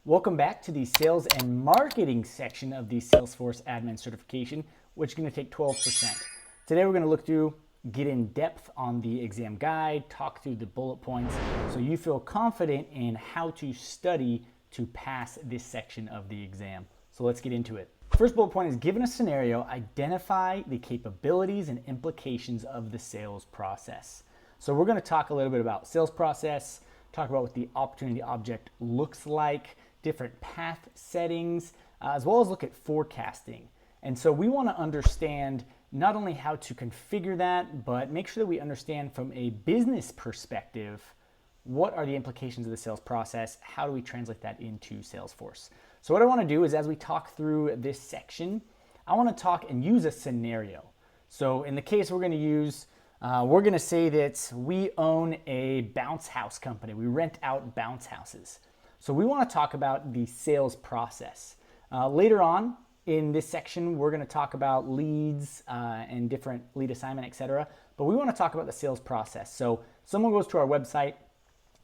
Welcome back to the sales and marketing section of the Salesforce Admin certification, which is going to take 12%. Today we're going to look through, get in depth on the exam guide, talk through the bullet points so you feel confident in how to study to pass this section of the exam. So let's get into it. First bullet point is, given a scenario, identify the capabilities and implications of the sales process. So we're going to talk a little bit about sales process, talk about what the opportunity object looks like, different path settings, as well as look at forecasting. And so we want to understand not only how to configure that, but make sure that we understand from a business perspective, what are the implications of the sales process? How do we translate that into Salesforce? So what I want to do is, as we talk through this section, I want to talk and use a scenario. So in the case we're going to use, we're going to say that we own a bounce house company. We rent out bounce houses. So we want to talk about the sales process. Later on in this section, we're going to talk about leads and different lead assignment, etc. But we want to talk about the sales process. So someone goes to our website,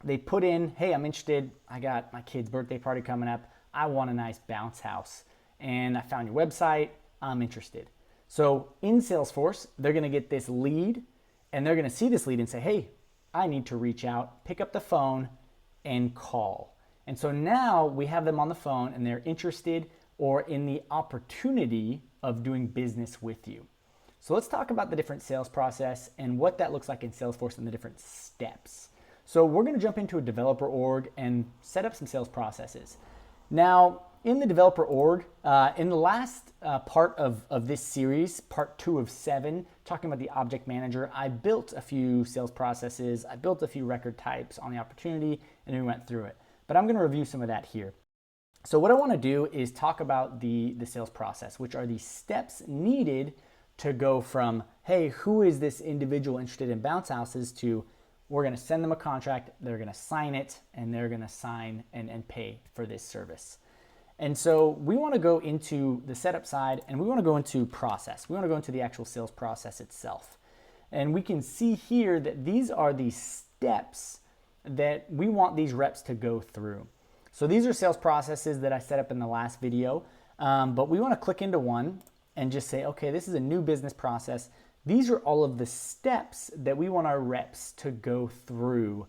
they put in, hey, I'm interested. I got my kid's birthday party coming up. I want a nice bounce house. And I found your website. I'm interested. So in Salesforce, they're going to get this lead and they're going to see this lead and say, hey, I need to reach out, pick up the phone and call. And so now we have them on the phone and they're interested or in the opportunity of doing business with you. So let's talk about the different sales process and what that looks like in Salesforce and the different steps. So we're going to jump into a developer org and set up some sales processes. Now, in the developer org, in the last part of this series, part 2 of 7, talking about the object manager, I built a few sales processes, I built a few record types on the opportunity, and we went through it. But I'm going to review some of that here. So what I want to do is talk about the sales process, which are the steps needed to go from, hey, who is this individual interested in bounce houses, to we're going to send them a contract, they're going to sign it, and they're going to sign and pay for this service. And so we want to go into the setup side and we want to go into process. We want to go into the actual sales process itself. And we can see here that these are the steps that we want these reps to go through. So these are sales processes that I set up in the last video, but we want to click into one and just say, okay, this is a new business process. These are all of the steps that we want our reps to go through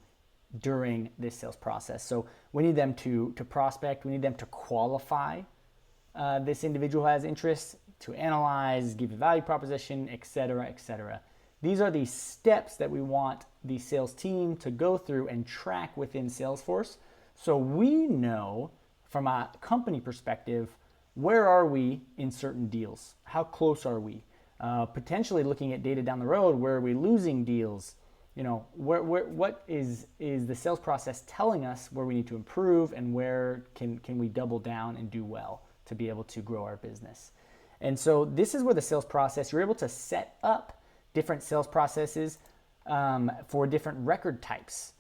during this sales process. So we need them to prospect, we need them to qualify this individual who has interest, to analyze, give a value proposition, etc., etc. These are the steps that we want the sales team to go through and track within Salesforce. So we know from a company perspective, where are we in certain deals? How close are we? Potentially looking at data down the road, where are we losing deals? You know, what is the sales process telling us where we need to improve, and where can we double down and do well to be able to grow our business? And so this is where the sales process, you're able to set up different sales processes for different record types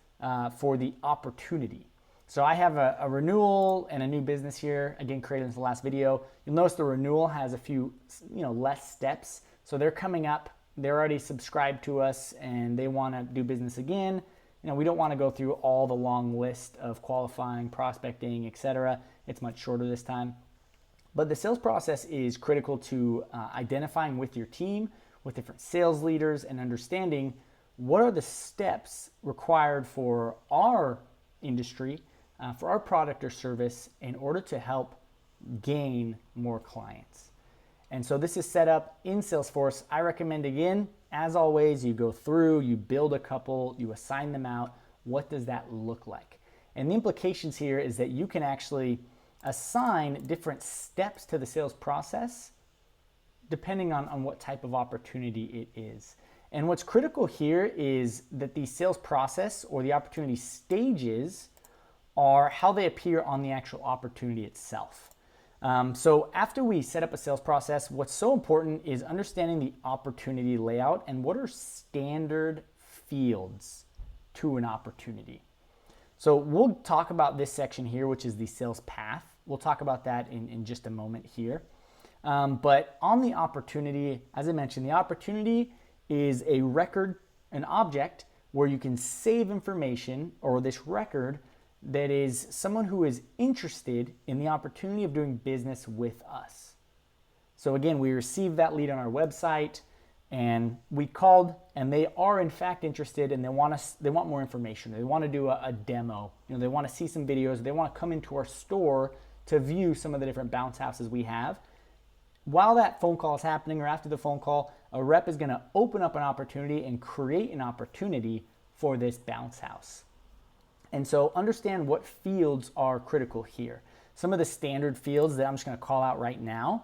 for the opportunity. So I have a renewal and a new business here, again, created in the last video. You'll notice the renewal has a few, less steps. So they're coming up, they're already subscribed to us and they want to do business again. We don't want to go through all the long list of qualifying, prospecting, etc. It's much shorter this time. But the sales process is critical to identifying with your team, with different sales leaders, and understanding what are the steps required for our industry, for our product or service, in order to help gain more clients. And so this is set up in Salesforce. I recommend, again, as always, you go through, you build a couple, you assign them out. What does that look like? And the implications here is that you can actually assign different steps to the sales process depending on what type of opportunity it is. And what's critical here is that the sales process or the opportunity stages are how they appear on the actual opportunity itself. So after we set up a sales process, what's so important is understanding the opportunity layout and what are standard fields to an opportunity. So we'll talk about this section here, which is the sales path. We'll talk about that in just a moment here. But on the opportunity, as I mentioned, the opportunity is a record, an object where you can save information, or this record that is someone who is interested in the opportunity of doing business with us. So again, we received that lead on our website and we called, and they are in fact interested, and they want more information. They want to do a demo. They want to see some videos. They want to come into our store to view some of the different bounce houses we have. While that phone call is happening, or after the phone call, a rep is going to open up an opportunity and create an opportunity for this bounce house. And so understand what fields are critical here. Some of the standard fields that I'm just going to call out right now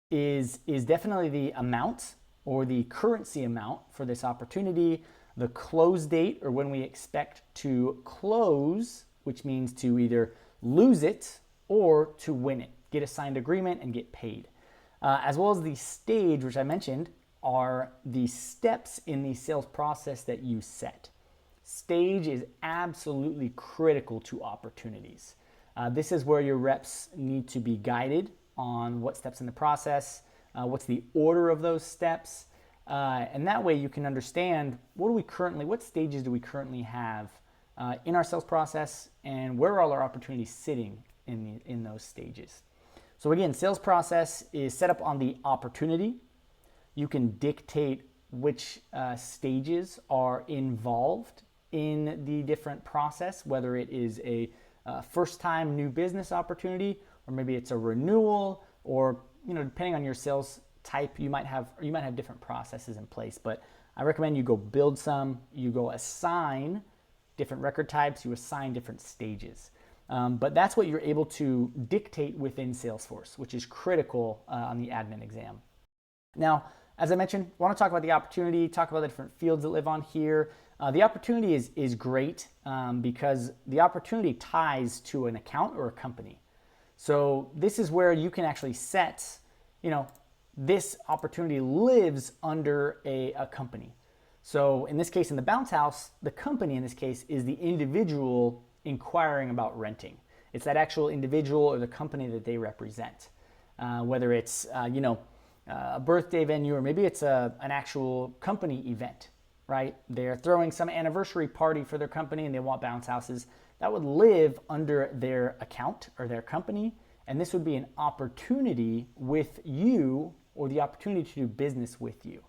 is definitely the amount, or the currency amount for this opportunity, the close date, or when we expect to close, which means to either lose it or to win it, get a signed agreement and get paid. As well as the stage, which I mentioned, are the steps in the sales process that you set. Stage is absolutely critical to opportunities. This is where your reps need to be guided on what steps in the process, what's the order of those steps, and that way you can understand what stages do we currently have in our sales process, and where are all our opportunities sitting in those stages. So again, sales process is set up on the opportunity. You can dictate which stages are involved in the different process, whether it is a first-time new business opportunity, or maybe it's a renewal, or depending on your sales type, you might have different processes in place. But I recommend you go build some, you go assign different record types, you assign different stages. But that's what you're able to dictate within Salesforce, which is critical on the admin exam. Now, as I mentioned, I want to talk about the opportunity, talk about the different fields that live on here. The opportunity is great because the opportunity ties to an account or a company. So this is where you can actually set, this opportunity lives under a company. So in this case, in the bounce house, the company in this case is the individual inquiring about renting. It's that actual individual or the company that they represent. Whether it's, a birthday venue, or maybe it's an actual company event, right? They're throwing some anniversary party for their company and they want bounce houses. That would live under their account or their company, and this would be an opportunity with you, or the opportunity to do business with you.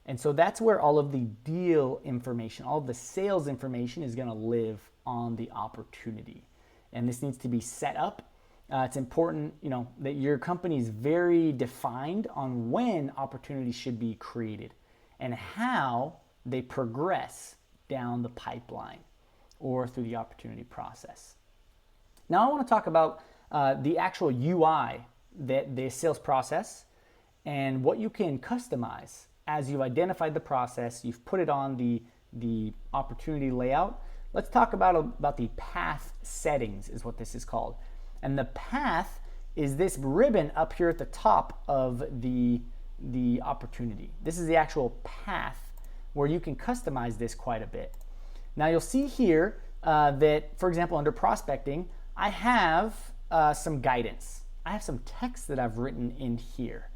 And so that's where all of the deal information, all of the sales information is going to live on the opportunity. And this needs to be set up. It's important, that your company is very defined on when opportunities should be created and how they progress down the pipeline or through the opportunity process. Now I want to talk about the actual UI, that the sales process, and what you can customize as you've identified the process, you've put it on the opportunity layout. Let's talk about the path settings, is what this is called. And the path is this ribbon up here at the top of the opportunity. This is the actual path where you can customize this quite a bit. Now you'll see here that, for example, under prospecting, I have some guidance. I have some text that I've written in here.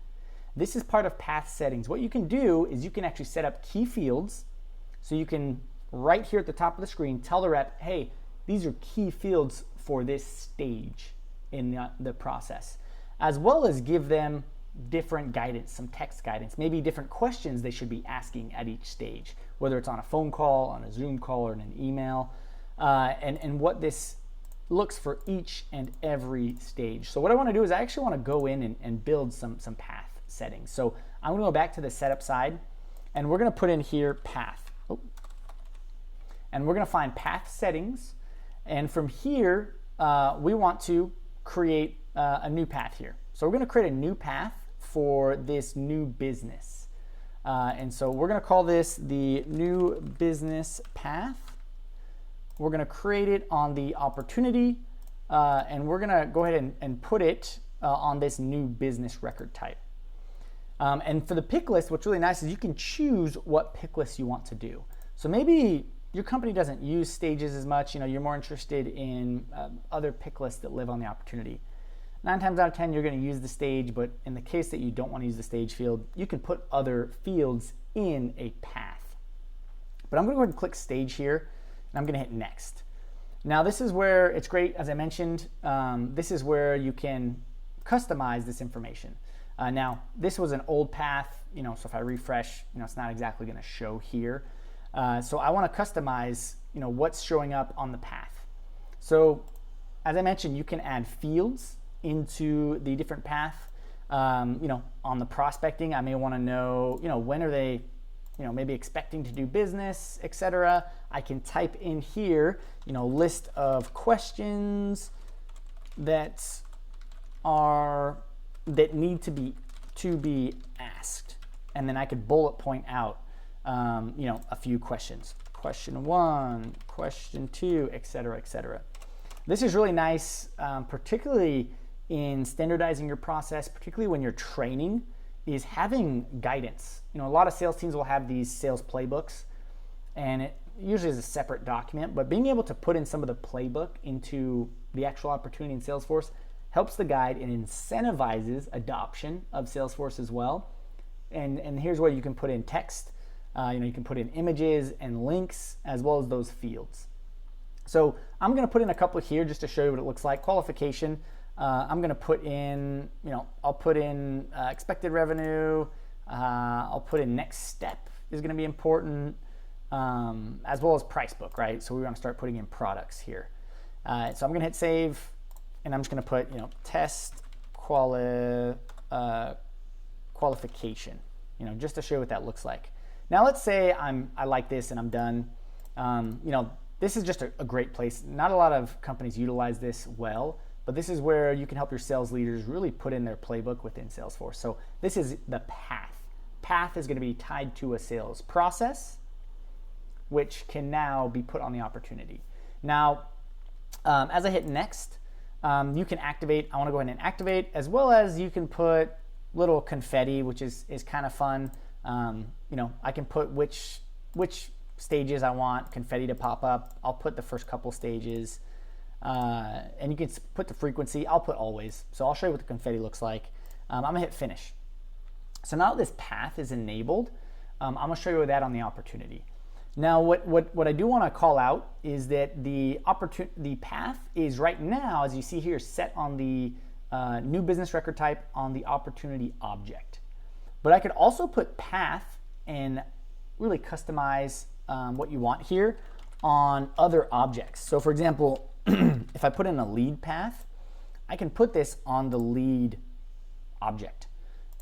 This is part of path settings. What you can do is you can actually set up key fields. So you can, right here at the top of the screen, tell the rep, hey, these are key fields for this stage in the process, as well as give them different guidance, some text guidance, maybe different questions they should be asking at each stage, whether it's on a phone call, on a Zoom call, or in an email, and what this looks for each and every stage. So what I want to do is I actually want to go in and build some path settings. So I'm going to go back to the setup side, and we're going to put in here path. And we're going to find path settings, and from here we want to create a new path here. So we're going to create a new path for this new business, and so we're going to call this the new business path. We're going to create it on the opportunity, and we're going to go ahead and put it on this new business record type. And for the pick list, what's really nice is you can choose what pick list you want to do. So maybe your company doesn't use stages as much, you're more interested in other pick lists that live on the opportunity. 9 times out of 10, you're going to use the stage, but in the case that you don't want to use the stage field, you can put other fields in a path. But I'm going to go ahead and click stage here, and I'm going to hit next. Now this is where it's great, as I mentioned, this is where you can customize this information. Now this was an old path, so if I refresh, it's not exactly going to show here. So I want to customize, what's showing up on the path. So as I mentioned, you can add fields into the different path. On the prospecting, I may want to know, when are they, maybe expecting to do business, etc. I can type in here, list of questions that need to be asked, and then I could bullet point out, a few questions. Question 1, question 2, etc., etc. This is really nice, particularly in standardizing your process, particularly when you're training, is having guidance. A lot of sales teams will have these sales playbooks, and it usually is a separate document, but being able to put in some of the playbook into the actual opportunity in Salesforce helps the guide and incentivizes adoption of Salesforce as well. And here's where you can put in text, you can put in images and links as well as those fields. So I'm going to put in a couple here just to show you what it looks like. Qualification. I'm going to put in, I'll put in expected revenue. I'll put in next step is going to be important, as well as price book, right? So we want to start putting in products here. So I'm going to hit save, and I'm just going to put, test qualification, just to show you what that looks like. Now let's say I like this and I'm done. This is just a great place. Not a lot of companies utilize this well, but this is where you can help your sales leaders really put in their playbook within Salesforce. So this is the path. Path is going to be tied to a sales process, which can now be put on the opportunity. Now, as I hit next, you can activate. I want to go ahead and activate, as well as you can put little confetti, which is kind of fun. I can put which stages I want confetti to pop up. I'll put the first couple stages. And you can put the frequency. I'll put always. So I'll show you what the confetti looks like. I'm going to hit finish. So now that this path is enabled, I'm going to show you that on the opportunity. Now what I do want to call out is that the path is right now, as you see here, set on the new business record type on the opportunity object. But I could also put path and really customize what you want here on other objects. So for example, if I put in a lead path, I can put this on the lead object.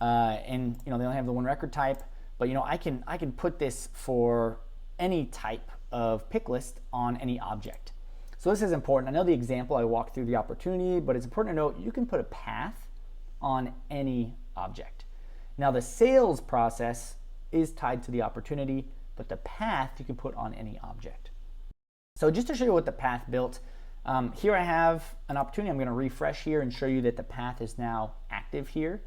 And they only have the one record type, but I can put this for any type of pick list on any object. So this is important. I know the example I walked through the opportunity, but it's important to note you can put a path on any object. Now the sales process is tied to the opportunity, but the path you can put on any object. So just to show you what the path built, here I have an opportunity. I'm going to refresh here and show you that the path is now active here.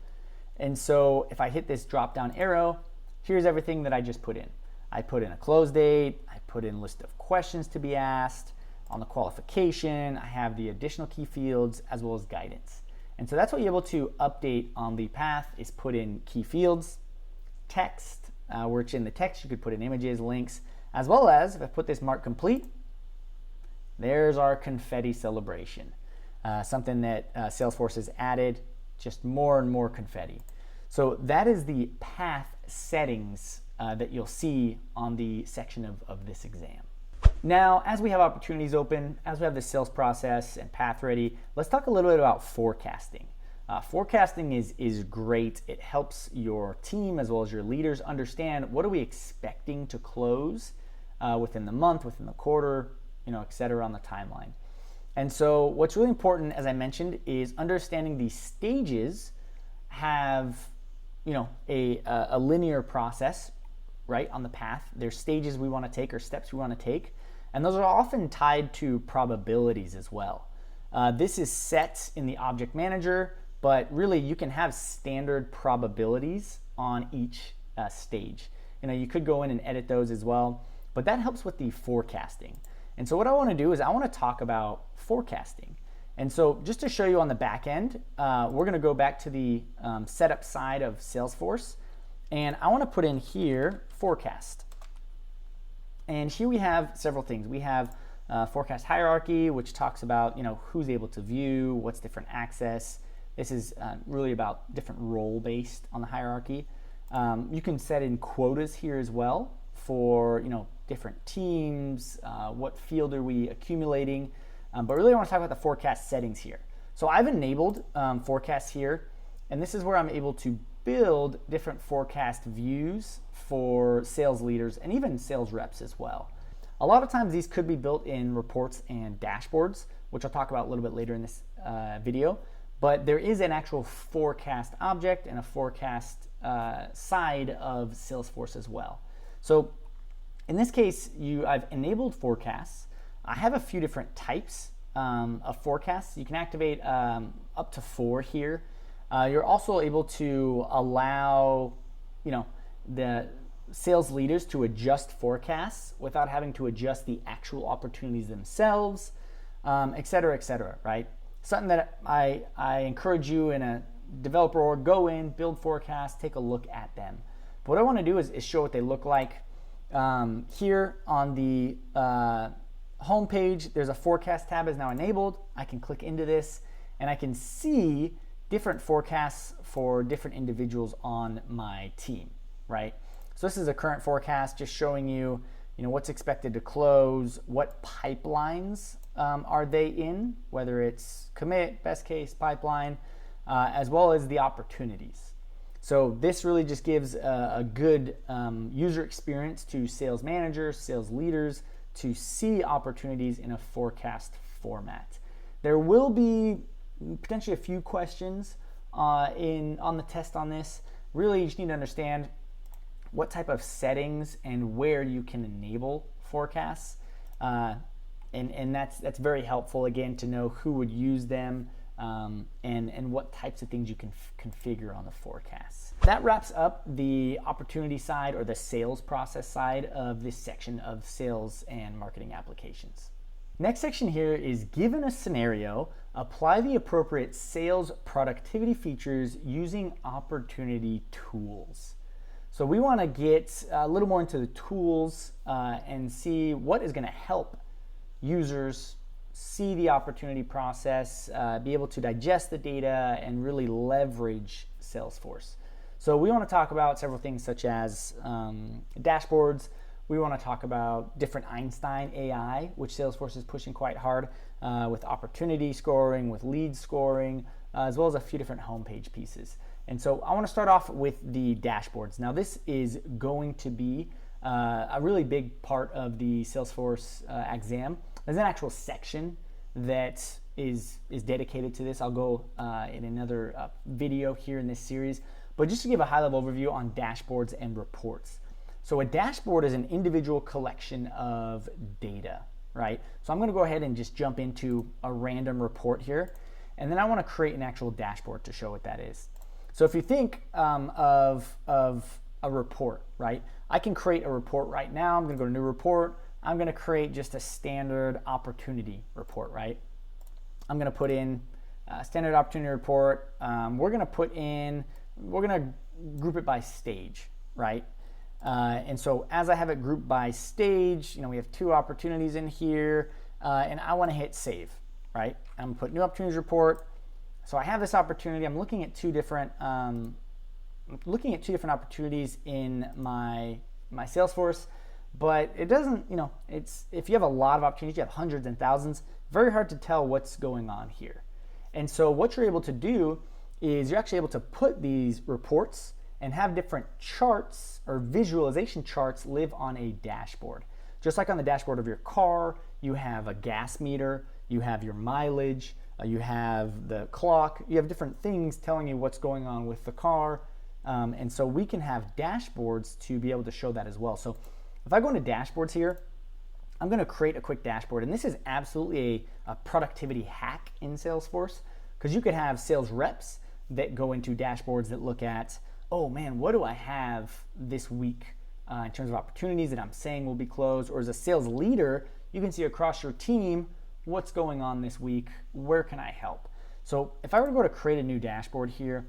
And so if I hit this drop down arrow, here's everything that I just put in. I put in a close date, I put in a list of questions to be asked. On the qualification, I have the additional key fields as well as guidance. And so that's what you're able to update on the path is put in key fields, text, which in the text you could put in images, links, as well as if I put this mark complete, there's our confetti celebration. Something that Salesforce has added, just more and more confetti. So that is the path settings that you'll see on the section of this exam. Now, as we have opportunities open, as we have the sales process and path ready, let's talk a little bit about forecasting. Forecasting is great. It helps your team as well as your leaders understand what are we expecting to close within the month, within the quarter, et cetera, on the timeline. And so what's really important, as I mentioned, is understanding these stages have, a linear process, right, on the path. There's stages we want to take or steps we want to take, and those are often tied to probabilities as well. This is set in the object manager, but really you can have standard probabilities on each stage. You could go in and edit those as well, but that helps with the forecasting. And so what I want to do is I want to talk about forecasting. And so just to show you on the back end, we're going to go back to the setup side of Salesforce, and I want to put in here forecast. And here we have several things. We have forecast hierarchy, which talks about who's able to view, what's different access. This is really about different role based on the hierarchy. You can set in quotas here as well for different teams. What field are we accumulating? But really I want to talk about the forecast settings here. So I've enabled forecasts here, and this is where I'm able to build different forecast views for sales leaders and even sales reps as well. A lot of times these could be built in reports and dashboards, which I'll talk about a little bit later in this video. But there is an actual forecast object and a forecast side of Salesforce as well. So in this case, I've enabled forecasts. I have a few different types of forecasts. You can activate up to 4 here. You're also able to allow the sales leaders to adjust forecasts without having to adjust the actual opportunities themselves, et cetera, right? Something that I encourage you in a developer org, go in, build forecasts, take a look at them. But what I want to do is show what they look like. Here on the home page, there's a forecast tab is now enabled. I can click into this and I can see different forecasts for different individuals on my team, right? So this is a current forecast just showing you, what's expected to close, what pipelines are they in, whether it's commit, best case, pipeline, as well as the opportunities. So this really just gives a good user experience to sales managers, sales leaders to see opportunities in a forecast format. There will be potentially a few questions on the test on this. Really, you just need to understand what type of settings and where you can enable forecasts. And that's very helpful, again, to know who would use them and what types of things you can configure on the forecasts. That wraps up the opportunity side or the sales process side of this section of sales and marketing applications. Next section here is, given a scenario, apply the appropriate sales productivity features using opportunity tools. So we want to get a little more into the tools and see what is going to help users see the opportunity process, be able to digest the data, and really leverage Salesforce. So we want to talk about several things such as dashboards. We want to talk about different Einstein AI, which Salesforce is pushing quite hard with opportunity scoring, with lead scoring, as well as a few different homepage pieces. And so I want to start off with the dashboards. Now this is going to be a really big part of the Salesforce exam. There's an actual section that is dedicated to this. I'll go in another video here in this series. But just to give a high-level overview on dashboards and reports. So a dashboard is an individual collection of data, right? So I'm going to go ahead and just jump into a random report here. And then I want to create an actual dashboard to show what that is. So if you think of a report, right? I can create a report right now. I'm going to go to new report. I'm going to create just a standard opportunity report, right? I'm going to put in a standard opportunity report. We're going to group it by stage, right? And so as I have it grouped by stage, we have 2 opportunities in here, and I want to hit save, right? I'm going to put new opportunities report. So I have this opportunity. I'm looking at 2 different opportunities in my Salesforce, but it doesn't, it's, if you have a lot of opportunities, you have hundreds and thousands, very hard to tell what's going on here. And so what you're able to do is you're actually able to put these reports and have different charts or visualization charts live on a dashboard. Just like on the dashboard of your car, you have a gas meter, you have your mileage, you have the clock, you have different things telling you what's going on with the car. And so we can have dashboards to be able to show that as well. So if I go into dashboards here, I'm going to create a quick dashboard. And this is absolutely a productivity hack in Salesforce, because you could have sales reps that go into dashboards that look at, oh man, what do I have this week in terms of opportunities that I'm saying will be closed? Or as a sales leader, you can see across your team, what's going on this week? Where can I help? So if I were to go to create a new dashboard here,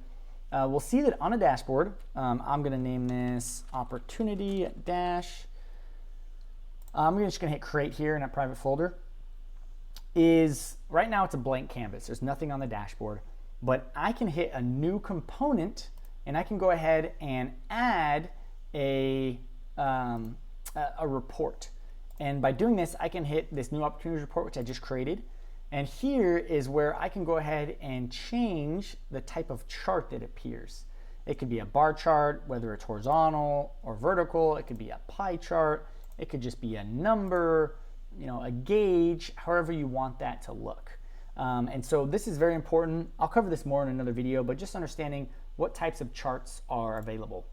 we'll see that on a dashboard, I'm going to name this opportunity dash. I'm just going to hit create here in a private folder. is right now it's a blank canvas. There's nothing on the dashboard, but I can hit a new component and I can go ahead and add a report. And by doing this, I can hit this new opportunities report, which I just created. And here is where I can go ahead and change the type of chart that appears. It could be a bar chart, whether it's horizontal or vertical. It could be a pie chart. It could just be a number, a gauge, however you want that to look. And so this is very important. I'll cover this more in another video, but just understanding what types of charts are available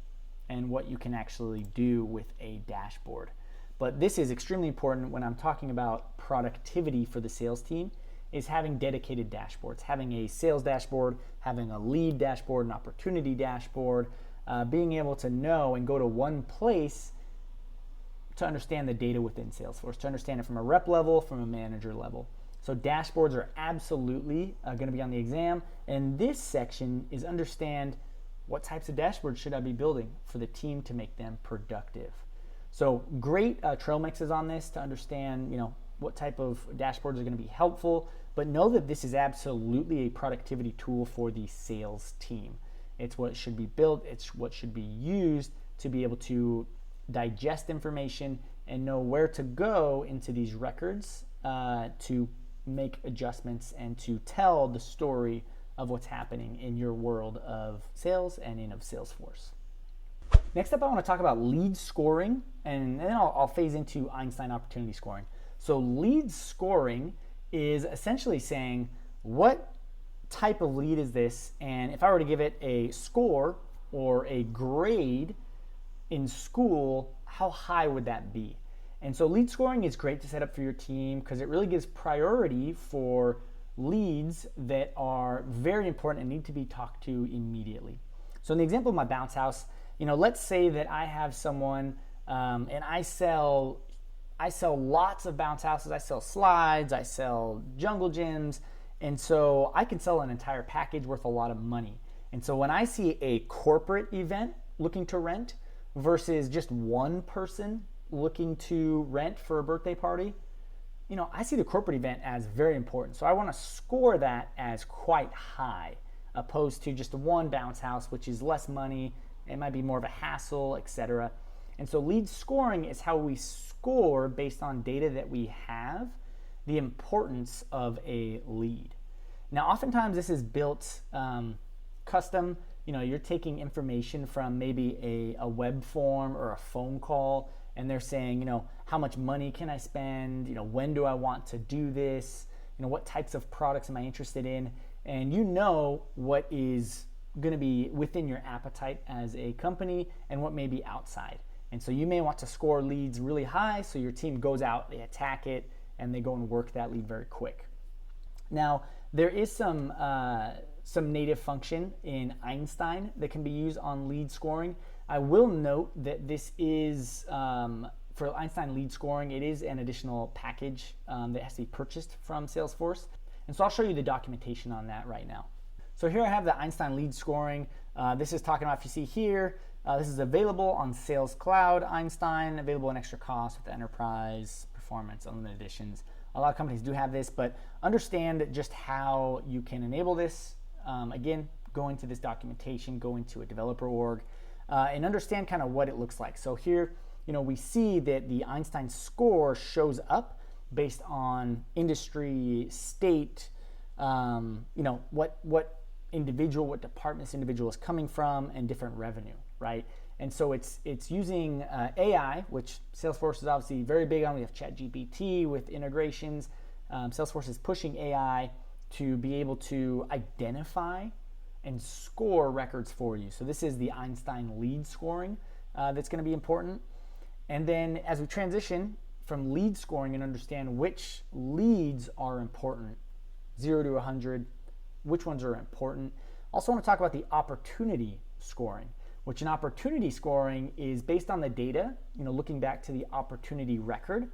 and what you can actually do with a dashboard. But this is extremely important when I'm talking about productivity for the sales team, is having dedicated dashboards, having a sales dashboard, having a lead dashboard, an opportunity dashboard, being able to know and go to one place to understand the data within Salesforce, to understand it from a rep level, from a manager level. So dashboards are absolutely going to be on the exam. And this section is understand what types of dashboards should I be building for the team to make them productive. So great trail mixes on this to understand, what type of dashboards are going to be helpful, but know that this is absolutely a productivity tool for the sales team. It's what should be built. It's what should be used to be able to digest information and know where to go into these records to make adjustments and to tell the story of what's happening in your world of sales and of Salesforce. Next up, I want to talk about lead scoring, and then I'll phase into Einstein opportunity scoring. So lead scoring is essentially saying, what type of lead is this? And if I were to give it a score or a grade in school, how high would that be? And so lead scoring is great to set up for your team because it really gives priority for leads that are very important and need to be talked to immediately. So in the example of my bounce house, let's say that I have someone and I sell lots of bounce houses. I sell slides, I sell jungle gyms, and so I can sell an entire package worth a lot of money. And so when I see a corporate event looking to rent versus just one person looking to rent for a birthday party, I see the corporate event as very important. So I want to score that as quite high, opposed to just one bounce house, which is less money. It might be more of a hassle, etc. And so lead scoring is how we score based on data that we have, the importance of a lead. Now, oftentimes this is built custom. You're taking information from maybe a web form or a phone call, and they're saying, how much money can I spend? When do I want to do this? What types of products am I interested in? And what is going to be within your appetite as a company and what may be outside. And so you may want to score leads really high so your team goes out, they attack it, and they go and work that lead very quick. Now, there is some native function in Einstein that can be used on lead scoring. I will note that this is, for Einstein lead scoring, it is an additional package that has to be purchased from Salesforce. And so I'll show you the documentation on that right now. So here I have the Einstein lead scoring. This is talking about, if you see here, this is available on Sales Cloud Einstein, available in extra cost with Enterprise, Performance, Unlimited Editions. A lot of companies do have this, but understand just how you can enable this. Again, go into this documentation, go into a developer org, and understand kind of what it looks like. So here, we see that the Einstein score shows up based on industry, state, what individual, what department this individual is coming from, and different revenue, right? And so it's using AI, which Salesforce is obviously very big on. We have ChatGPT with integrations. Salesforce is pushing AI to be able to identify and score records for you. So this is the Einstein lead scoring that's going to be important. And then as we transition from lead scoring and understand which leads are important, 0 to 100, which ones are important. Also want to talk about the opportunity scoring, which in opportunity scoring is based on the data, looking back to the opportunity record.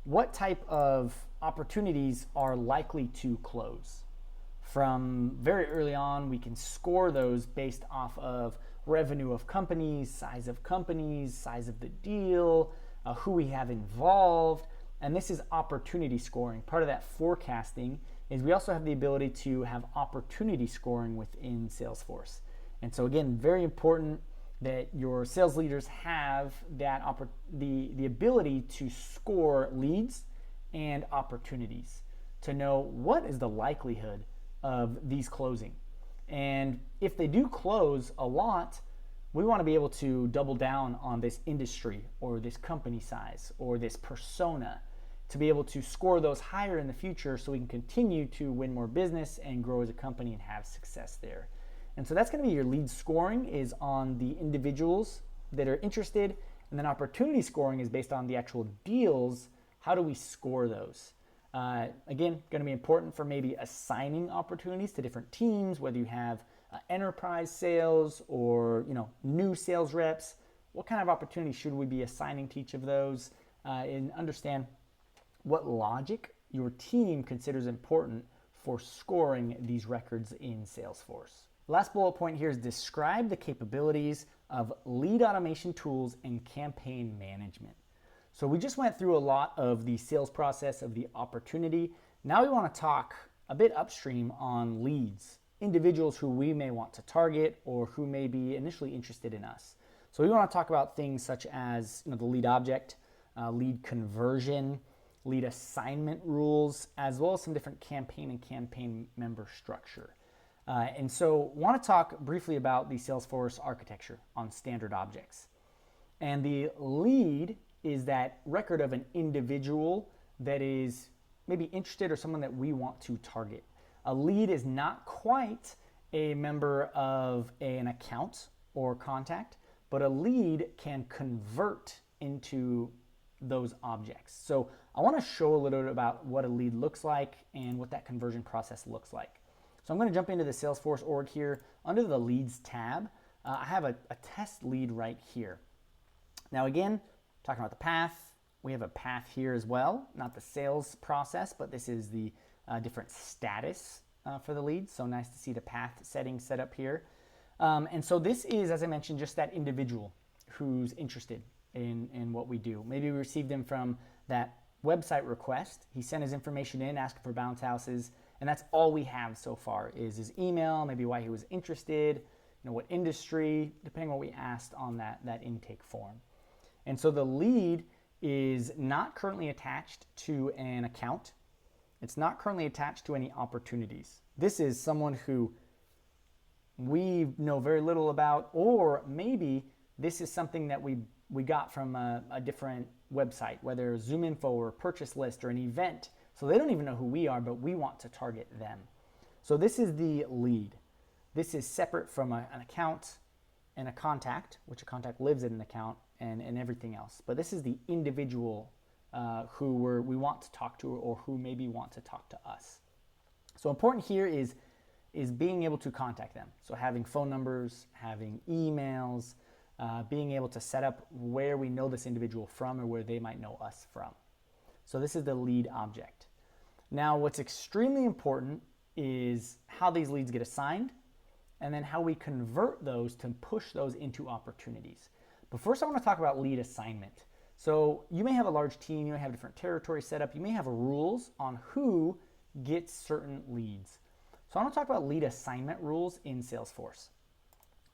What type of opportunities are likely to close? From very early on, we can score those based off of revenue of companies, size of the deal, who we have involved. and this is opportunity scoring. Part of that forecasting is we also have the ability to have opportunity scoring within Salesforce. And so again, very important that your sales leaders have that the ability to score leads and opportunities to know what is the likelihood of these closing. And if they do close a lot, we want to be able to double down on this industry or this company size or this persona to be able to score those higher in the future so we can continue to win more business and grow as a company and have success there. And so that's going to be your lead scoring is on the individuals that are interested, and then opportunity scoring is based on the actual deals. How do we score those? Again, going to be important for maybe assigning opportunities to different teams, whether you have enterprise sales or new sales reps. What kind of opportunities should we be assigning to each of those, and understand what logic your team considers important for scoring these records in Salesforce. Last bullet point here is describe the capabilities of lead automation tools and campaign management. So we just went through a lot of the sales process of the opportunity. Now we want to talk a bit upstream on leads, individuals who we may want to target or who may be initially interested in us. So we want to talk about things such as the lead object, lead conversion, lead assignment rules, as well as some different campaign and campaign member structure. And so want to talk briefly about the Salesforce architecture on standard objects. And the lead is that record of an individual that is maybe interested or someone that we want to target. A lead is not quite a member of an account or contact, but a lead can convert into those objects. So I want to show a little bit about what a lead looks like and what that conversion process looks like. So I'm going to jump into the Salesforce org here. Under the leads tab, I have a test lead right here. Now again, talking about the path, we have a path here as well, not the sales process, but this is the different status for the lead. So nice to see the path settings set up here. And so this is, as I mentioned, just that individual who's interested in what we do. Maybe we received him from that website request. He sent his information in, asking for bounce houses, and that's all we have so far is his email, maybe why he was interested, what industry, depending on what we asked on that intake form. And so the lead is not currently attached to an account. It's not currently attached to any opportunities. This is someone who we know very little about, or maybe this is something that we got from a different website, whether ZoomInfo or Purchase List or an event. So they don't even know who we are, but we want to target them. So this is the lead. This is separate from an account and a contact, which a contact lives in an account, and everything else. But this is the individual who we want to talk to or who maybe want to talk to us. So important here is being able to contact them. So having phone numbers, having emails, being able to set up where we know this individual from or where they might know us from. So this is the lead object. Now what's extremely important is how these leads get assigned and then how we convert those to push those into opportunities. But first I want to talk about lead assignment. So you may have a large team, you may have different territories set up, you may have rules on who gets certain leads. So I want to talk about lead assignment rules in Salesforce.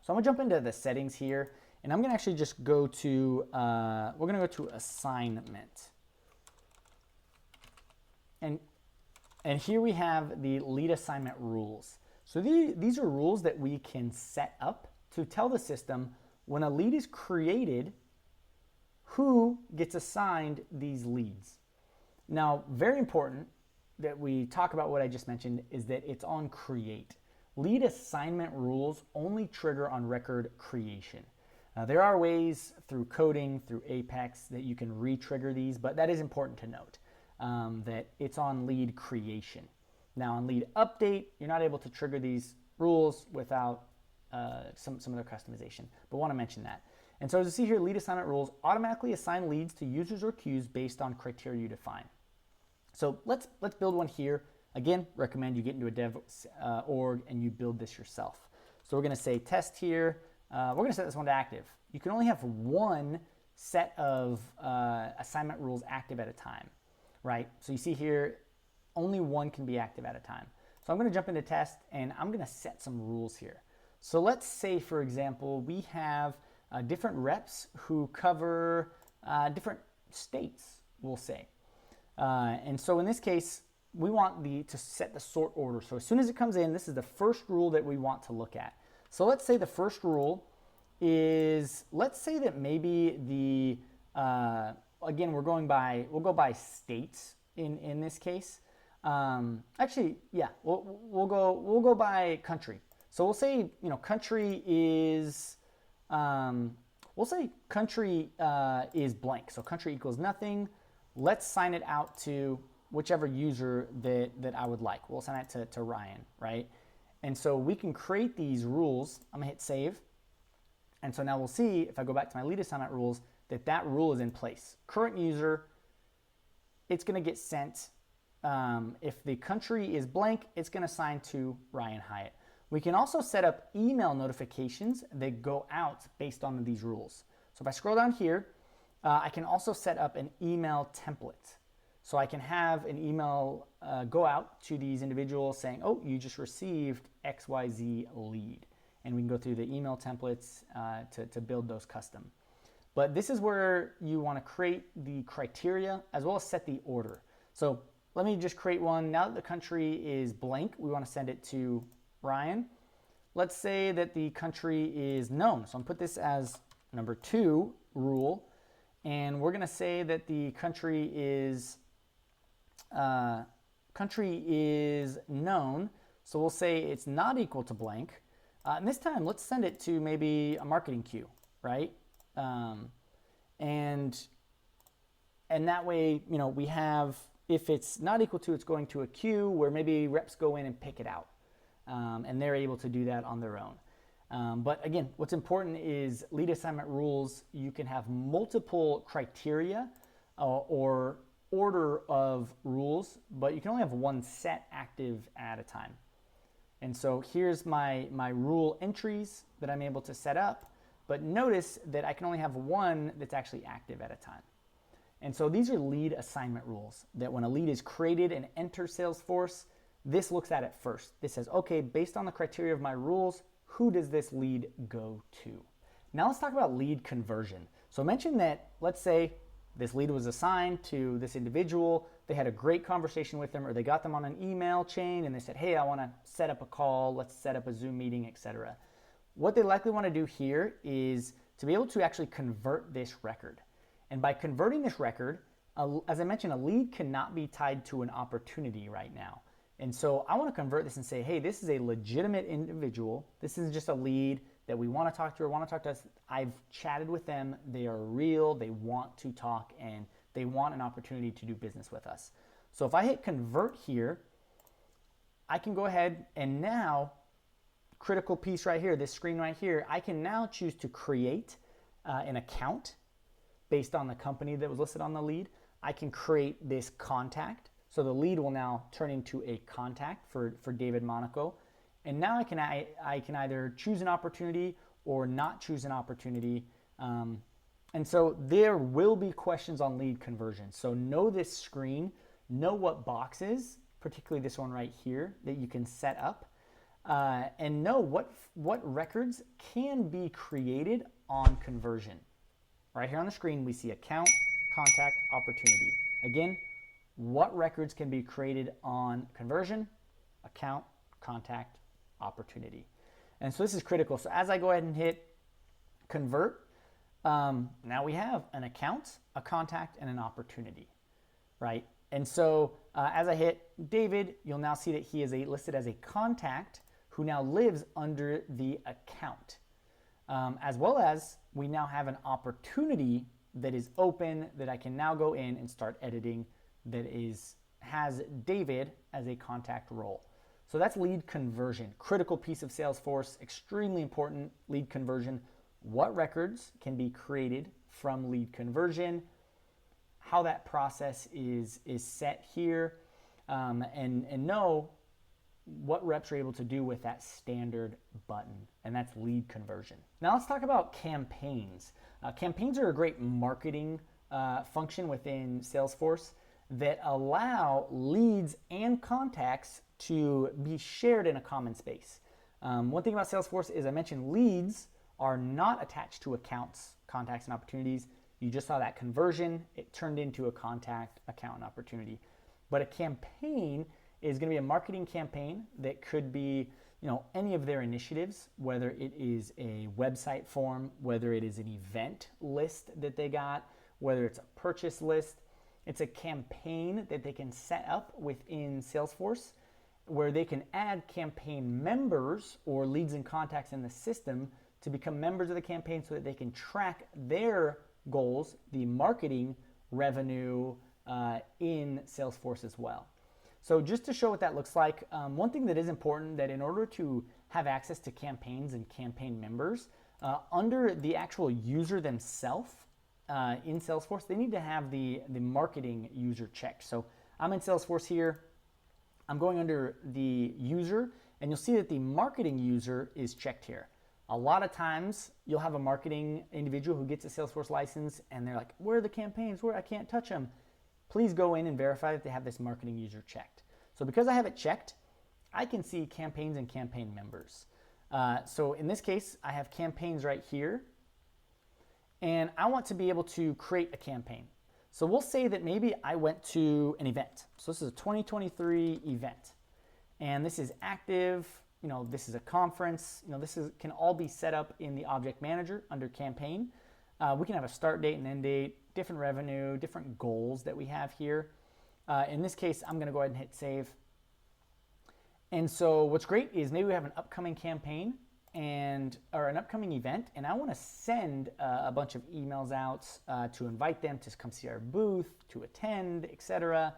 So I'm going to jump into the settings here, and I'm going to actually just go to, we're going to go to assignment. And here we have the lead assignment rules. So these are rules that we can set up to tell the system when a lead is created, who gets assigned these leads. Now, very important that we talk about what I just mentioned is that it's on create. Lead assignment rules only trigger on record creation. There are ways through coding, through Apex, that you can re-trigger these, but that is important to note, that it's on lead creation. Now on lead update, you're not able to trigger these rules without some other customization, but want to mention that. And so as you see here, lead assignment rules automatically assign leads to users or queues based on criteria you define. So let's build one here. Again, recommend you get into a dev org and you build this yourself. So we're going to say test here. We're going to set this one to active. You can only have one set of assignment rules active at a time. right? So you see here, only one can be active at a time. So I'm going to jump into test and I'm going to set some rules here. So let's say, for example, we have different reps who cover different states, we'll say. And so in this case, we want to set the sort order. So as soon as it comes in, this is the first rule that we want to look at. So let's say the first rule is, let's say that maybe the, again, we'll go by states in this case. Actually, yeah, we'll go by country. So we'll say, country is, we'll say country is blank. So country equals nothing. Let's sign it out to whichever user that I would like. We'll assign it to Ryan, right? And so we can create these rules. I'm gonna hit save. And so now we'll see, if I go back to my lead assignment rules, that rule is in place. Current user, it's gonna get sent. If the country is blank, it's gonna assign to Ryan Hyatt. We can also set up email notifications that go out based on these rules. So if I scroll down here, I can also set up an email template. So I can have an email go out to these individuals saying, oh, you just received XYZ lead. And we can go through the email templates to build those custom. But this is where you want to create the criteria as well as set the order. So let me just create one. Now that the country is blank, we want to send it to Ryan. Let's say that the country is known. So I'm put this as number 2 rule. And we're going to say that the country is known. So we'll say it's not equal to blank. And this time, let's send it to maybe a marketing queue, right? And that way, we have, if it's not equal to, it's going to a queue where maybe reps go in and pick it out. And they're able to do that on their own. But again, what's important is lead assignment rules. You can have multiple criteria or order of rules, but you can only have one set active at a time. And so here's my rule entries that I'm able to set up, but notice that I can only have one that's actually active at a time. And so these are lead assignment rules that when a lead is created and enters Salesforce, this looks at it first. This says, okay, based on the criteria of my rules, who does this lead go to? Now let's talk about lead conversion. So I mentioned that, let's say this lead was assigned to this individual, they had a great conversation with them, or they got them on an email chain and they said, hey, I want to set up a call, let's set up a Zoom meeting, etc. What they likely want to do here is to be able to actually convert this record. And by converting this record, as I mentioned, a lead cannot be tied to an opportunity right now. And so I want to convert this and say, hey, this is a legitimate individual. This is just a lead that we want to talk to or want to talk to us. I've chatted with them. They are real. They want to talk and they want an opportunity to do business with us. So if I hit convert here, I can go ahead and now, critical piece right here, this screen right here, I can now choose to create an account based on the company that was listed on the lead. I can create this contact. So the lead will now turn into a contact for David Monaco. And now I can either choose an opportunity or not choose an opportunity. And so there will be questions on lead conversion. So know this screen, know what boxes, particularly this one right here, that you can set up, and know what records can be created on conversion. Right here on the screen, we see account, contact, opportunity. Again, what records can be created on conversion, account, contact, opportunity. And so this is critical. So as I go ahead and hit convert, now we have an account, a contact, and an opportunity, right? And so as I hit David, you'll now see that he is listed as a contact who now lives under the account. As well as we now have an opportunity that is open that I can now go in and start editing that has David as a contact role. So that's lead conversion, critical piece of Salesforce, extremely important lead conversion. What records can be created from lead conversion, how that process is set here, and know what reps are able to do with that standard button, and that's lead conversion. Now let's talk about campaigns. Campaigns are a great marketing function within Salesforce. that allow leads and contacts to be shared in a common space. One thing about Salesforce is I mentioned leads are not attached to accounts, contacts, and opportunities. You just saw that conversion. It turned into a contact, account, and opportunity. But a campaign is going to be a marketing campaign that could be, any of their initiatives, whether it is a website form, whether it is an event list that they got, whether it's a purchase list. It's a campaign that they can set up within Salesforce where they can add campaign members or leads and contacts in the system to become members of the campaign so that they can track their goals, the marketing revenue in Salesforce as well. So just to show what that looks like, one thing that is important that in order to have access to campaigns and campaign members, under the actual user themselves in Salesforce, they need to have the marketing user checked. So I'm in Salesforce here. I'm going under the user, and you'll see that the marketing user is checked here. A lot of times you'll have a marketing individual who gets a Salesforce license and they're like, where are the campaigns? Where I can't touch them. Please go in and verify that they have this marketing user checked. So because I have it checked, I can see campaigns and campaign members. So in this case, I have campaigns right here, and I want to be able to create a campaign. So we'll say that maybe I went to an event. So this is a 2023 event, and this is active. This is a conference. Can all be set up in the object manager under campaign. We can have a start date and end date, different revenue, different goals that we have here. In this case, I'm going to go ahead and hit save. And so what's great is maybe we have an upcoming campaign or an upcoming event, and I want to send a bunch of emails out to invite them to come see our booth, to attend, etc.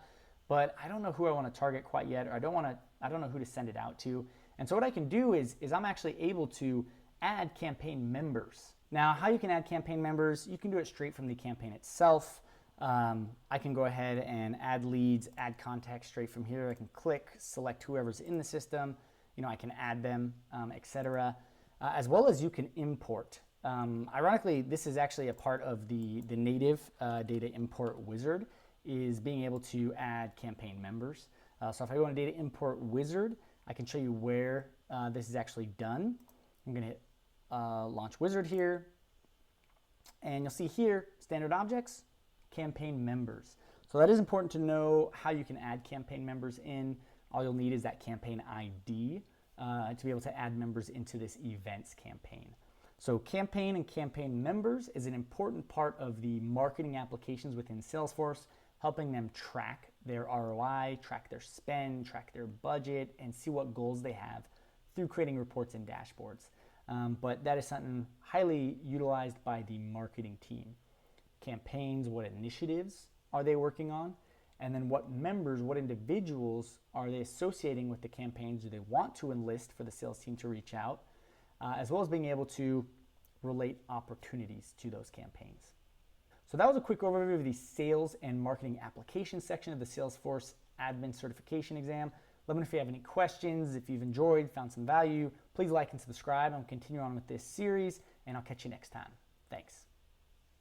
But I don't know who I want to target quite yet, or I don't know who to send it out to. And so what I can do is I'm actually able to add campaign members. Now, how you can add campaign members, you can do it straight from the campaign itself. I can go ahead and add leads, add contacts straight from here. I can click, select whoever's in the system. I can add them, etc. As well as you can import. Ironically, this is actually a part of the native data import wizard, is being able to add campaign members. So if I go into data import wizard, I can show you where this is actually done. I'm going to hit launch wizard here, and you'll see here standard objects, campaign members. So that is important to know how you can add campaign members in. All you'll need is that campaign ID to be able to add members into this events campaign. So campaign and campaign members is an important part of the marketing applications within Salesforce, helping them track their ROI, track their spend, track their budget, and see what goals they have through creating reports and dashboards. But that is something highly utilized by the marketing team. Campaigns, what initiatives are they working on? And then what members, what individuals are they associating with the campaigns do they want to enlist for the sales team to reach out, as well as being able to relate opportunities to those campaigns. So that was a quick overview of the sales and marketing application section of the Salesforce Admin Certification Exam. Let me know if you have any questions. If you've enjoyed, found some value, please like and subscribe. I'll continue on with this series, and I'll catch you next time.